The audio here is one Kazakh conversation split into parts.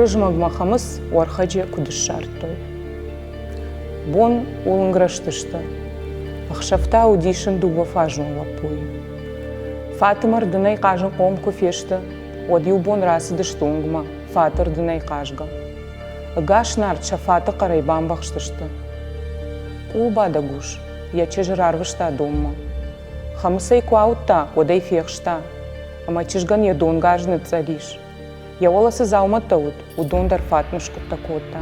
Урыжмагмахамыс уархаджи кудышшарттой. Бон улынграштышты. Ахшафта удишын дуба фажун лапуи. Фатымар дынай кажын қом кофешті. Одил бон расыдыштунгма. Фатыр дынай кажга. Гаш нарт шафаты қарайбан бақштышты. Улбада гуш. Яче жырарвышта домма. Хамысай куаутта, одай фехшта. Ама чижган я дон гажны цариш. Я оласы зауматаут, удон дар фатмышку такота.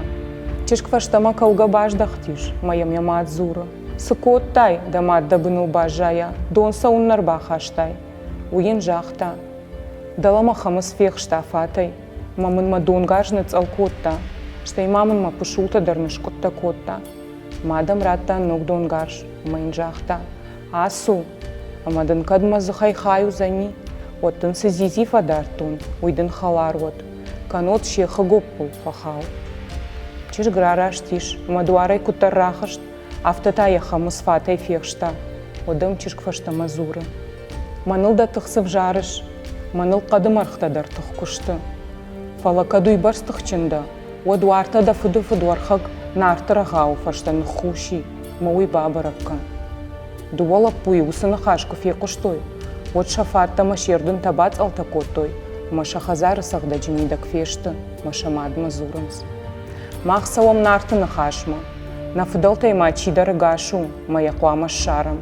Чишкваштама кауга баждахтиш, моя мят зура. Сыкоттай, да мат да бынул бажая, дон сауннар бахаштай. Уен жахта. Далама хамыс фехшта фатай. Мамын ма дон гажны цалкотта. Штай мамын ма пышулта дарнышку такота. Мадам ратта ног дон гаж, майн жахта. Асу, амадан кадма захай-хаю зани. Оттын сызизи фадартун, уйдын халар от. Канот шеха гоппул фахал. Чиш грараштиш, мадуарай кутаррахашт, автотая хамыс фатай фехшта. Одым чишкфашта мазуры. Маныл да тықсып жарыш, маныл қадым арқтадар тұқ күшті. Фалакадуй барстық чында, одуарта да фыды-фыды архак нартыра ғау фаштаны хуши, мауи бабаракка. Дуала пуи усыны хашку фекуштой. Вот шафатта машердун табац алтакотой, маша хазары сағда жемидак фешті, маша мад мазуранс. Мақсауам нарты нахашма, нафыдалтай мачидары гашу, мая қуама шарам.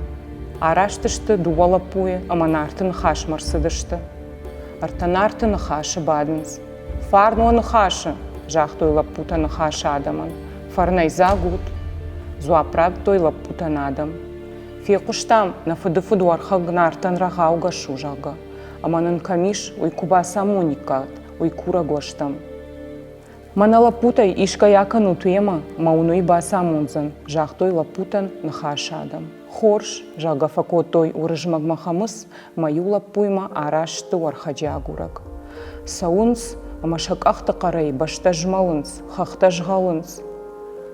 Араштышты дуала пуе, ама нарты нахашмар сыдышты. Арта нарты нахашы бадынс. Фарнуа нахашы, жахтой лапута нахашы адаман. Фарнай загут, зуапраг той лапута надам. Фекуштам на фыды-фыду архаг нартан рағауға шужаға. Аманын камиш уйкуба самоникат, уйкура гоштам. Мана лапутай ишка якан утуема, мауной ба самонзан, жахтой лапутан нахашадам. Хорш, жага факотой урыжмагмахамыс, маю лапуйма арашты архаджагурак. Саунс, амашакахта қарай башта жмалынс, хахта жғалынс.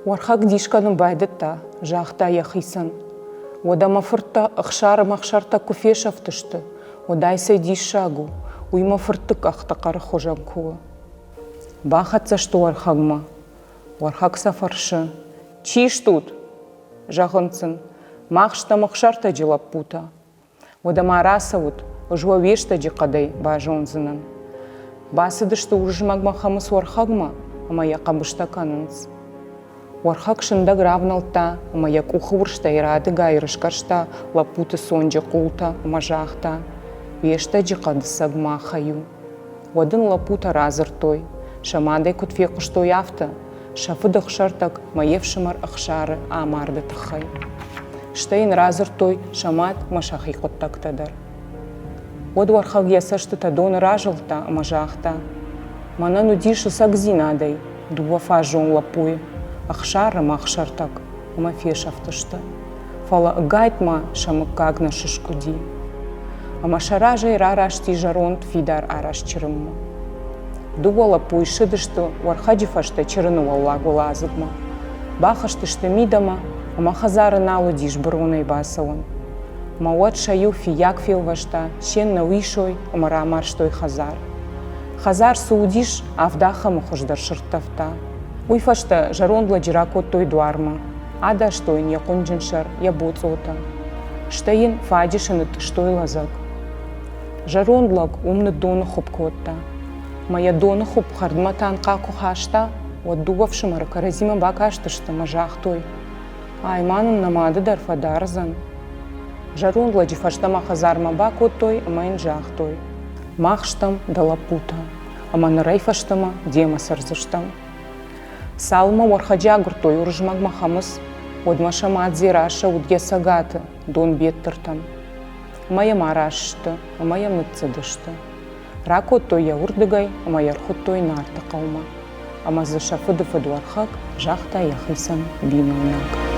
Уархаг дишканың байдытта, жахта яхисан. Ода мафырта ахшар-махшарта куфешафтышты, одайсай дишагу, уйма фыртык ахтақары хожанкуы. Бахатса что архагма, уархаг сафаршы. Чиш тут, жағынсын, махшта махшарта джилапута. Ода марасавут, ужуа вешта джиқадай бажонзынан. Басыдышты урыжмагмахамыс уархагма, ама яқабышта канынс. Уархак шында гравналта, мая кухуршта ирады гайрышкашта, лапуты сонджа култа, мажахта. Вешта джиқады сагма хаю. Одын лапута разыртой, шамадай кутфекуштой авта, шафыдық шартак маевшымар ахшары амарды тахай. Штейн разыртой, шамат машахи коттактадар. Од уархак ясашты тадоны ражылта, мажахта. Манан удиши сагзинадай, дуба фажон лапуй. Ахшарым ахшартак, ама фешафтышты. Фала гайтма шамыккагна шишкуди. Ама шаражай рарашти жаронт фидар арашчырымма. Дуала пуйшыдышты уархаджифашта чырыны валлагу лазыгма. Бахаштышты мидама, ама хазары налу диш бұрунай басауын. Мауат шаю фияк филвашта, шен науишой умара марштой хазар. Хазар суудиш авдаха мухождар шырттафта. Уйфашта жарондла джиракот той дуарма, ада штойн якунджиншар ябоцота. Штейн фадишаны тыштой лазак. Жарондлак умны доны хупкотта. Мая доны хуп хардматан каку хашта, от дубавшымар каразима бакаштышты мажахтой. Айманын намады дарфадарзан. Жарондла джифаштама хазарма бакоттой, амайн жахтой. Махштам далапута, аманы райфаштама дема сарзыштам. Салма уархаджагуртой урыжмагмахамыс, одмаша мадзираша удгесагаты, дон беттыртам. Мая марашты, мая мыцыдышты. Ракоттой я урдыгай, мая рхуттой нарты қалма. Амазы шафыды-фыды архак, жахта яхисан бинунак.